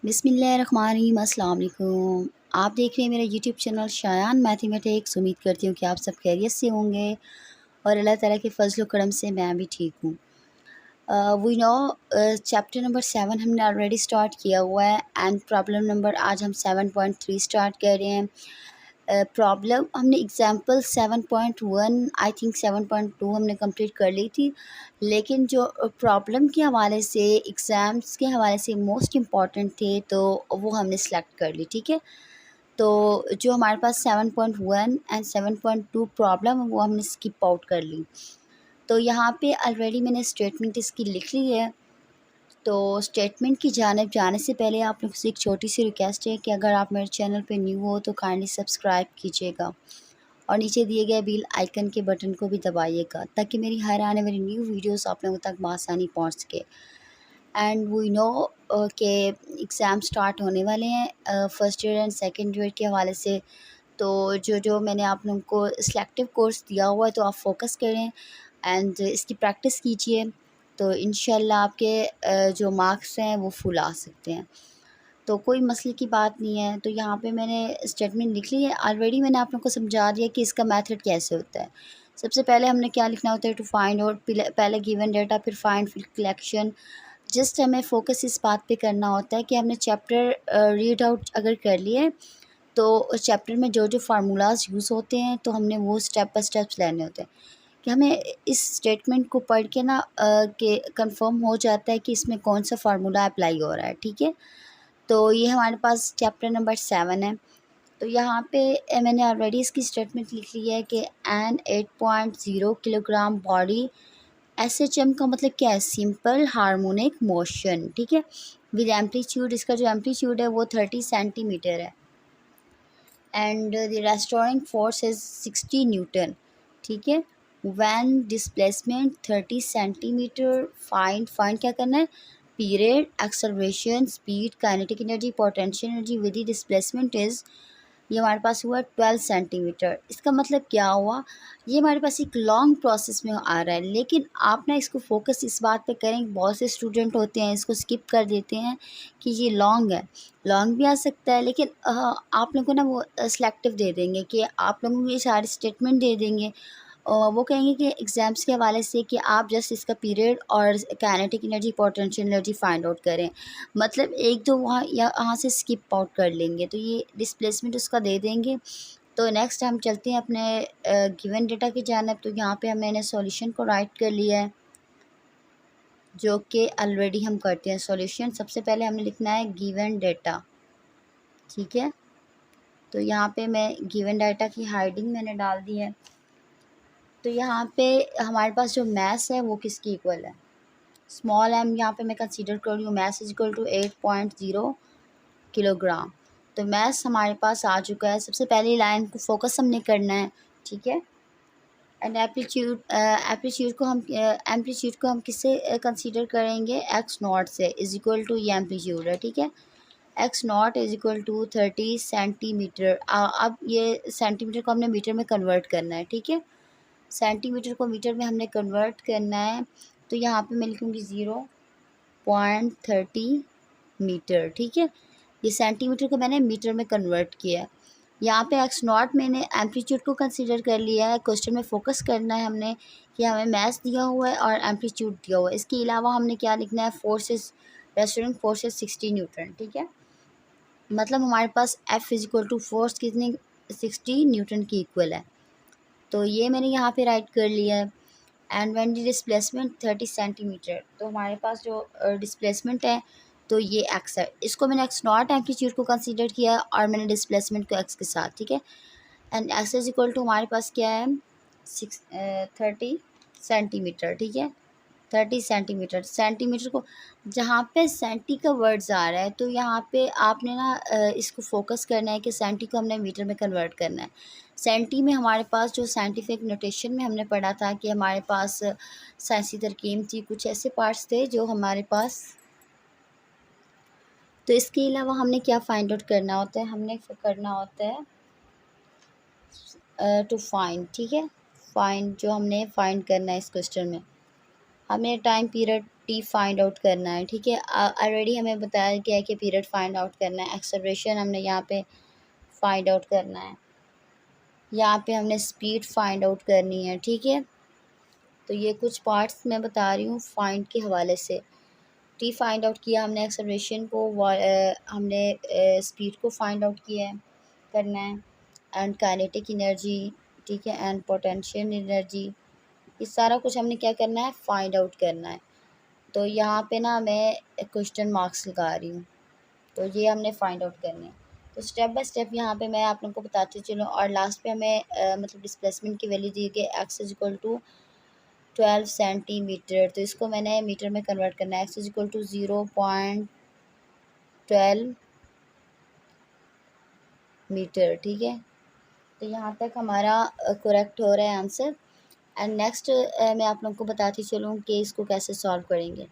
बिस्मिल्लाहिर्रहमानिर्रहीम अस्सलाम वालेकुम। आप देख रहे हैं मेरा यूट्यूब चैनल शायान मैथमेटिक्स। उम्मीद करती हूँ कि आप सब खैरियत से होंगे और अल्लाह ताला के फजल करम से मैं भी ठीक हूँ। वी नो चैप्टर नंबर 7 हमने ऑलरेडी स्टार्ट किया हुआ है एंड प्रॉब्लम नंबर आज हम 7.3 स्टार्ट कर रहे हैं। प्रॉब्लम हमने एग्जांपल 7.1 आई थिंक 7.2 हमने कंप्लीट कर ली थी, लेकिन जो प्रॉब्लम के हवाले से एग्ज़ाम्स के हवाले से मोस्ट इम्पॉर्टेंट थे तो वो हमने सेलेक्ट कर ली। ठीक है, तो जो हमारे पास 7.1 एंड 7.2 प्रॉब्लम है वो हमने स्किप आउट कर ली। तो यहाँ पे ऑलरेडी मैंने स्टेटमेंट इसकी लिख ली है। तो स्टेटमेंट की जानिब जाने से पहले आप लोग से एक छोटी सी रिक्वेस्ट है कि अगर आप मेरे चैनल पे न्यू हो तो काइंडली सब्सक्राइब कीजिएगा और नीचे दिए गए बेल आइकन के बटन को भी दबाइएगा ताकि मेरी हर आने वाली न्यू वीडियोस आप लोगों तक बआसानी पहुंच सके। एंड वी नो कि एग्ज़ाम स्टार्ट होने वाले हैं first year and second year के हवाले से। तो जो मैंने आप लोगों को सिलेक्टिव कोर्स दिया हुआ है तो आप फोकस करें एंड इसकी प्रैक्टिस कीजिए, तो इंशाल्लाह आपके जो मार्क्स हैं वो फुल आ सकते हैं। तो कोई मसले की बात नहीं है। तो यहाँ पे मैंने स्टेटमेंट लिख ली है ऑलरेडी। मैंने आप लोगों को समझा दिया कि इसका मेथड कैसे होता है। सबसे पहले हमने क्या लिखना होता है, टू फाइंड आउट, पहले गिवन डेटा, फिर फाइंड, फिर कलेक्शन। जस्ट हमें फोकस इस बात पे करना होता है कि हमने चैप्टर रीड आउट अगर कर लिए तो उस चैप्टर में जो जो फार्मूलाज यूज़ होते हैं तो हमने वो स्टेप बाय स्टेप्स लेने होते हैं कि हमें इस स्टेटमेंट को पढ़ के ना कि कंफर्म हो जाता है कि इसमें कौन सा फार्मूला अप्लाई हो रहा है। ठीक है, तो ये हमारे पास चैप्टर नंबर 7 है। तो यहाँ पे मैंने ऑलरेडी इसकी स्टेटमेंट लिख ली है कि एन 8.0 किलोग्राम बॉडी, एसएचएम का मतलब क्या है, सिंपल हार्मोनिक मोशन। ठीक है, विद एम्पलीट्यूड, इसका जो एम्पलीट्यूड है वो 30 सेंटीमीटर है and the restoring force is 60 Newton. ठीक है, व्हेन डिस्प्लेसमेंट 30 सेंटीमीटर, फाइंड क्या करना है, period, acceleration, speed, kinetic energy, potential energy with the displacement is, ये हमारे पास हुआ 12 सेंटीमीटर। इसका मतलब क्या हुआ, ये हमारे पास एक लॉन्ग प्रोसेस में आ रहा है, लेकिन आप ना इसको फोकस इस बात पे करें, बहुत से स्टूडेंट होते हैं इसको स्किप कर देते हैं कि ये लॉन्ग है। लॉन्ग भी आ सकता है, लेकिन आप लोगों को ना वो सेलेक्टिव दे देंगे कि आप लोगों को ये सारे स्टेटमेंट दे देंगे और वो कहेंगे कि एग्ज़ाम्स के हवाले से कि आप जस्ट इसका पीरियड और kinetic energy, potential energy find out करें। मतलब एक दो वहाँ यहाँ से स्किप आउट कर लेंगे, तो ये डिस्प्लेसमेंट उसका दे देंगे। तो नेक्स्ट हम चलते हैं अपने गिवन डेटा की जानिब। तो यहाँ पे मैंने सॉल्यूशन को राइट कर लिया है, जो कि ऑलरेडी हम करते हैं। सॉल्यूशन सबसे पहले हमने लिखना है गिवन डेटा। ठीक है, तो यहाँ पे मैं गिवन डाटा की हाइडिंग मैंने डाल दी है। तो यहाँ पे हमारे पास जो मैस है वो किसकी इक्वल है, स्मॉल एम यहाँ पे मैं कंसीडर कर रही हूँ। Mass is equal to 8.0 kilogram. तो मैस हमारे पास आ चुका है। सबसे पहली लाइन को फोकस हमने करना है। ठीक है, एंड एम्पलीट्यूड को हम किससे कंसीडर करेंगे, एक्स नॉट से, इज इक्वल टू ये एम्पलीट्यूड है। ठीक है, x naught is equal to 30 centimetre. अब ये सेंटीमीटर को हमने मीटर में कन्वर्ट करना है। ठीक है, सेंटीमीटर को मीटर में हमने कन्वर्ट करना है। तो यहाँ पे मैं लिखूँगी 0.30 मीटर। ठीक है, ये सेंटीमीटर को मैंने मीटर में कन्वर्ट किया है। यहाँ पे एक्स नॉट मैंने एम्पलीट्यूड को कंसीडर कर लिया है। क्वेश्चन में फोकस करना है हमने कि हमें मैस दिया हुआ है और एम्पलीट्यूड दिया हुआ है। इसके अलावा हमने क्या लिखना है, फोर्सेस, रेस्टोरिंग फोर्सेस 60 न्यूटन। ठीक है, मतलब हमारे पास F is equal to force कितनी, 60 न्यूटन की इक्वल है। तो ये मैंने यहाँ पे राइट कर लिया है। And when the displacement 30 centimetre, तो हमारे पास जो डिस्प्लेसमेंट है तो ये एक्स है। इसको मैंने एक्स नॉट एम्पलीट्यूड को कंसीडर किया और मैंने डिस्प्लेसमेंट को एक्स के साथ। ठीक है, and x is equal to हमारे पास क्या है, 30 सेंटीमीटर। ठीक है, 30 सेंटीमीटर। सेंटीमीटर को जहाँ पे सेंटी का वर्ड्स आ रहा है तो यहाँ पे आपने ना इसको फोकस करना है कि सेंटी को हमने मीटर में कन्वर्ट करना है। सेंटी में हमारे पास जो साइंटिफिक नोटेशन में हमने पढ़ा था कि हमारे पास साइंसी तरकीब थी, कुछ ऐसे पार्ट्स थे जो हमारे पास। तो इसके अलावा हमने क्या फाइंड आउट करना होता है, हमने करना होता है टू फाइंड। ठीक है, फाइंड जो हमने फाइंड करना है इस क्वेश्चन में, हमें time period T find out करना है, ठीक है। ऑलरेडी हमें बताया गया है कि पीरियड फाइंड आउट करना है, एक्सेलरेशन हमने यहाँ पे फाइंड आउट करना है, यहाँ पे हमने स्पीड फाइंड आउट करनी है, ठीक है। तो ये कुछ पार्ट्स मैं बता रही हूँ फाइंड के हवाले से। टी फाइंड आउट किया हमने, एक्सेलरेशन को हमने स्पीड को फाइंड आउट किया है, करना है, एंड काइनेटिक एनर्जी, ठीक है, एंड पोटेंशियल एनर्जी, ये सारा कुछ हमने क्या करना है, फाइंड आउट करना है। तो यहाँ पे ना मैं क्वेश्चन मार्क्स लगा रही हूँ, तो ये हमने फाइंड आउट करने हैं। तो स्टेप बाय स्टेप यहाँ पे मैं आप लोगों को बताती चलूँ, और लास्ट पे हमें मतलब डिस्प्लेसमेंट की वैल्यू दी गई x is equal to 12 centimetre. तो इसको मैंने मीटर में कन्वर्ट करना है, x is equal to 0.12 metre, ठीक है। तो यहाँ तक हमारा करेक्ट हो रहा है आंसर। एंड नेक्स्ट मैं आप लोगों को बताती चलूँ कि इसको कैसे सॉल्व करेंगे।